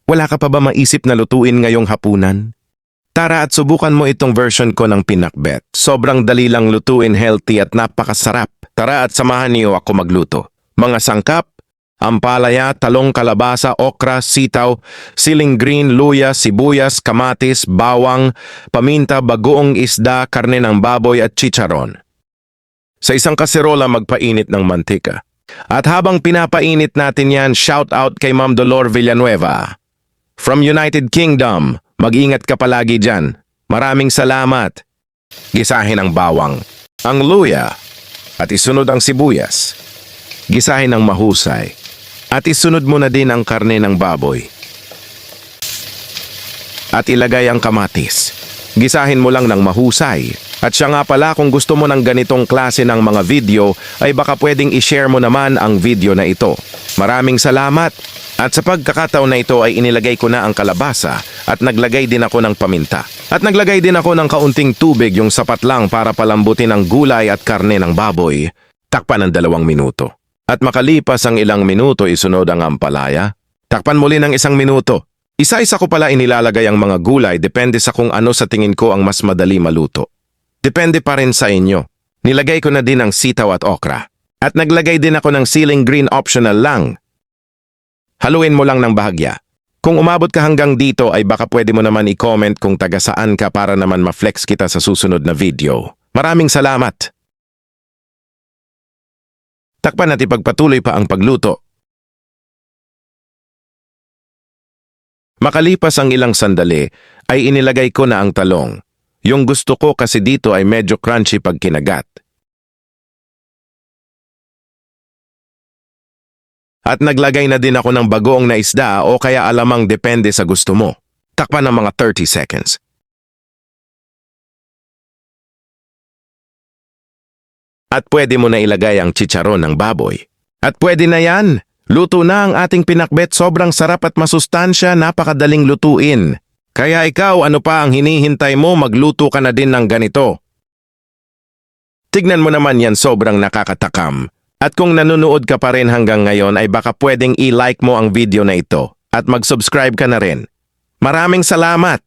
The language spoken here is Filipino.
Wala ka pa ba maisip na lutuin ngayong hapunan? Tara at subukan mo itong version ko ng pinakbet. Sobrang dali lang lutuin, healthy at napakasarap. Tara at samahan niyo ako magluto. Mga sangkap: ampalaya, talong, kalabasa, okra, sitaw, siling green, luya, sibuyas, kamatis, bawang, paminta, bagoong isda, karne ng baboy at chicharon. Sa isang kaserola, magpainit ng mantika. At habang pinapainit natin yan, shout out kay Ma'am Dolor Villanueva. From United Kingdom, mag-ingat ka palagi dyan. Maraming salamat. Gisahin ang bawang, ang luya, at isunod ang sibuyas. Gisahin ng mahusay. At isunod mo na din ang karne ng baboy. At ilagay ang kamatis. Gisahin mo lang ng mahusay. At siya nga pala, kung gusto mo ng ganitong klase ng mga video, ay baka pwedeng i-share mo naman ang video na ito. Maraming salamat! At sa pagkakataon na ito ay inilagay ko na ang kalabasa at naglagay din ako ng paminta. At naglagay din ako ng kaunting tubig, yung sapat lang para palambutin ang gulay at karne ng baboy. Takpan ng 2 minuto. At makalipas ang ilang minuto, isunod ang ampalaya. Takpan muli ng 1 minuto. Isa-isa ko pala inilalagay ang mga gulay, depende sa kung ano sa tingin ko ang mas madali maluto. Depende pa rin sa inyo. Nilagay ko na din ang sitaw at okra. At naglagay din ako ng siling green, optional lang. Haluin mo lang ng bahagya. Kung umabot ka hanggang dito ay baka pwede mo naman i-comment kung taga saan ka para naman ma-flex kita sa susunod na video. Maraming salamat! Takpan at ipagpatuloy pa ang pagluto. Makalipas ang ilang sandali, ay inilagay ko na ang talong. Yung gusto ko kasi dito ay medyo crunchy pag kinagat. At naglagay na din ako ng bagoong na isda o kaya alamang, depende sa gusto mo. Takpan ng mga 30 seconds. At pwede mo na ilagay ang chicharon ng baboy. At pwede na yan! Luto na ang ating pinakbet, sobrang sarap at masustansya, napakadaling lutuin. Kaya ikaw, ano pa ang hinihintay mo, magluto ka na din ng ganito. Tignan mo naman yan, sobrang nakakatakam. At kung nanonood ka pa rin hanggang ngayon ay baka pwedeng i-like mo ang video na ito at mag-subscribe ka na rin. Maraming salamat!